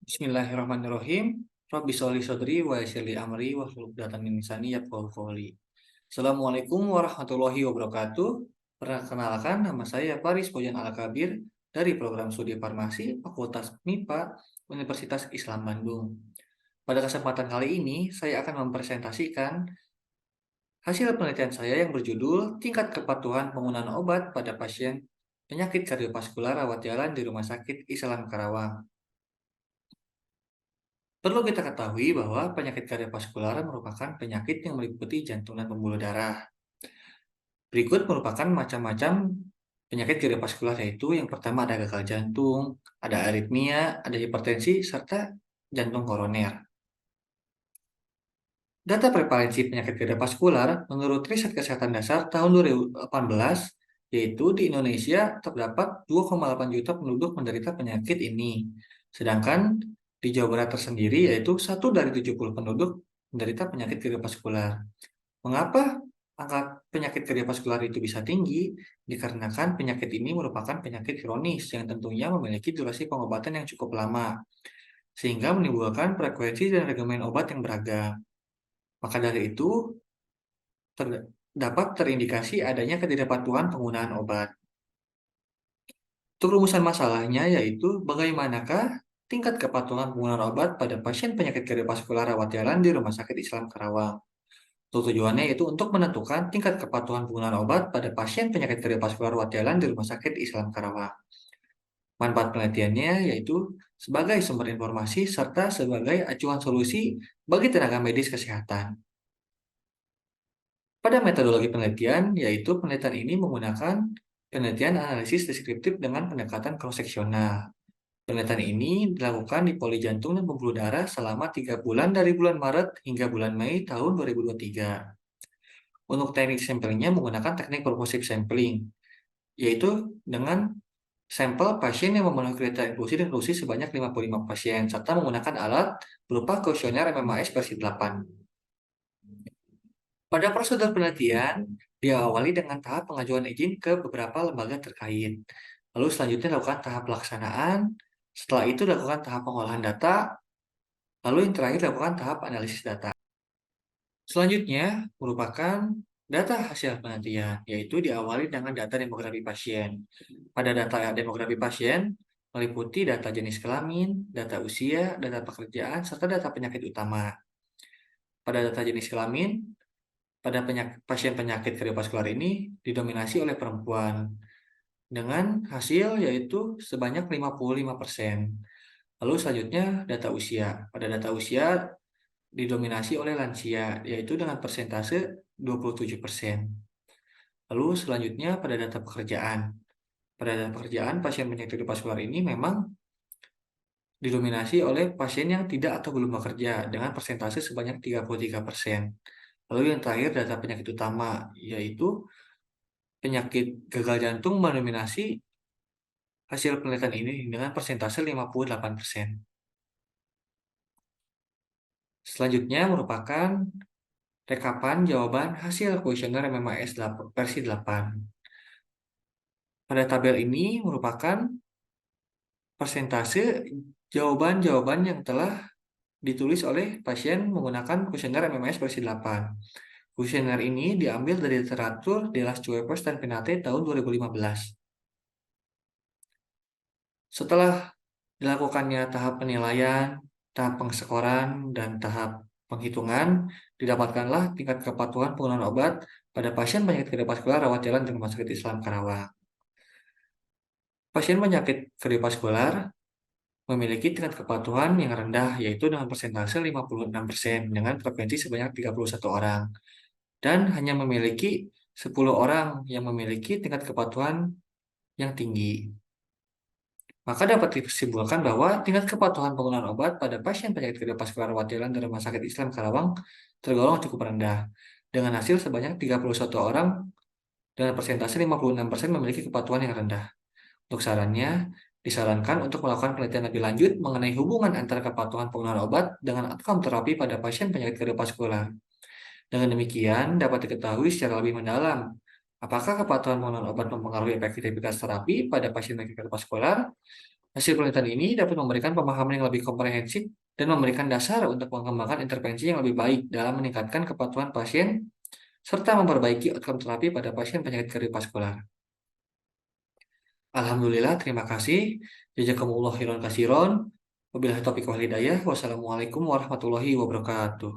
Bismillahirrahmanirrahim. Rabbi sholli shodri wa yassir li amri wahlul 'uqdatam min lisani yafqahu qawli. Assalamualaikum warahmatullahi wabarakatuh. Perkenalkan, nama saya Faris Bojan Al-Kabir dari program studi farmasi Fakultas MIPA Universitas Islam Bandung. Pada kesempatan kali ini, saya akan mempresentasikan hasil penelitian saya yang berjudul Tingkat Kepatuhan Penggunaan Obat pada Pasien Penyakit Kardiovaskular Rawat Jalan di Rumah Sakit Islam Karawang. Perlu kita ketahui bahwa penyakit kardiovaskular merupakan penyakit yang meliputi jantung dan pembuluh darah. Berikut merupakan macam-macam penyakit kardiovaskular, yaitu yang pertama ada gagal jantung, ada aritmia, ada hipertensi, serta jantung koroner. Data prevalensi penyakit kardiovaskular menurut Riset Kesehatan Dasar tahun 2018, yaitu di Indonesia terdapat 2,8 juta penduduk menderita penyakit ini. Sedangkan di Jawa Barat tersendiri yaitu 1 dari 70 penduduk menderita penyakit kardiovaskular. Mengapa angka penyakit kardiovaskular itu bisa tinggi? Dikarenakan penyakit ini merupakan penyakit kronis yang tentunya memiliki durasi pengobatan yang cukup lama, sehingga menimbulkan frekuensi dan regimen obat yang beragam. Maka dari itu, dapat terindikasi adanya ketidakpatuhan penggunaan obat. Untuk rumusan masalahnya yaitu bagaimanakah tingkat kepatuhan penggunaan obat pada pasien penyakit kardiovaskular rawat jalan di Rumah Sakit Islam Karawang. Tujuannya yaitu untuk menentukan tingkat kepatuhan penggunaan obat pada pasien penyakit kardiovaskular rawat jalan di Rumah Sakit Islam Karawang. Manfaat penelitiannya yaitu sebagai sumber informasi serta sebagai acuan solusi bagi tenaga medis kesehatan. Pada metodologi penelitian, yaitu penelitian ini menggunakan penelitian analisis deskriptif dengan pendekatan cross-seksional. Penelitian ini dilakukan di poli jantung dan pembuluh darah selama 3 bulan dari bulan Maret hingga bulan Mei tahun 2023. Untuk teknik sampelingnya menggunakan teknik purposive sampling, yaitu dengan sampel pasien yang memenuhi kriteria inklusi dan eksklusi sebanyak 55 pasien, serta menggunakan alat berupa kuesioner MMAS versi 8. Pada prosedur penelitian, diawali dengan tahap pengajuan izin ke beberapa lembaga terkait. Lalu selanjutnya dilakukan tahap pelaksanaan, setelah itu dilakukan tahap pengolahan data, lalu yang terakhir dilakukan tahap analisis data. Selanjutnya merupakan data hasil penelitian, yaitu diawali dengan data demografi pasien. Pada data demografi pasien, meliputi data jenis kelamin, data usia, data pekerjaan, serta data penyakit utama. Pada data jenis kelamin, pada pasien penyakit kardiovaskular ini didominasi oleh perempuan dengan hasil yaitu sebanyak 55%. Lalu selanjutnya data usia. Pada data usia didominasi oleh lansia yaitu dengan persentase 27%. Lalu selanjutnya pada data pekerjaan. Pada data pekerjaan pasien penyakit kardiovaskular ini memang didominasi oleh pasien yang tidak atau belum bekerja dengan persentase sebanyak 33%. Lalu yang terakhir data penyakit utama, yaitu penyakit gagal jantung mendominasi hasil penelitian ini dengan persentase 58%. Selanjutnya merupakan rekapan jawaban hasil kuesioner MMAS versi 8. Pada tabel ini merupakan persentase jawaban-jawaban yang telah ditulis oleh pasien menggunakan kuesioner MMAS versi 8. Kuesioner ini diambil dari literatur De Las Cuevas dan Penate tahun 2015. Setelah dilakukannya tahap penilaian, tahap pengskoran, dan tahap penghitungan, didapatkanlah tingkat kepatuhan penggunaan obat pada pasien penyakit kardiovaskular rawat jalan di Rumah Sakit Islam Karawang. Pasien penyakit kardiovaskular memiliki tingkat kepatuhan yang rendah, yaitu dengan persentase 56% dengan frekuensi sebanyak 31 orang. Dan hanya memiliki 10 orang yang memiliki tingkat kepatuhan yang tinggi. Maka dapat disimpulkan bahwa tingkat kepatuhan penggunaan obat pada pasien penyakit kardiovaskular rawat jalan di Rumah Sakit Islam Karawang tergolong cukup rendah, dengan hasil sebanyak 31 orang dengan persentase 56% memiliki kepatuhan yang rendah. Untuk sarannya, disarankan untuk melakukan penelitian lebih lanjut mengenai hubungan antara kepatuhan penggunaan obat dengan outcome terapi pada pasien penyakit kardiovaskular. Dengan demikian, dapat diketahui secara lebih mendalam apakah kepatuhan penggunaan obat mempengaruhi efektivitas terapi pada pasien penyakit kardiovaskular. Hasil penelitian ini dapat memberikan pemahaman yang lebih komprehensif dan memberikan dasar untuk mengembangkan intervensi yang lebih baik dalam meningkatkan kepatuhan pasien serta memperbaiki outcome terapi pada pasien penyakit kardiovaskular. Alhamdulillah, terima kasih. Jazakumullah khairan kasiron. Wabillahi taufiq wal hidayah. Wassalamualaikum warahmatullahi wabarakatuh.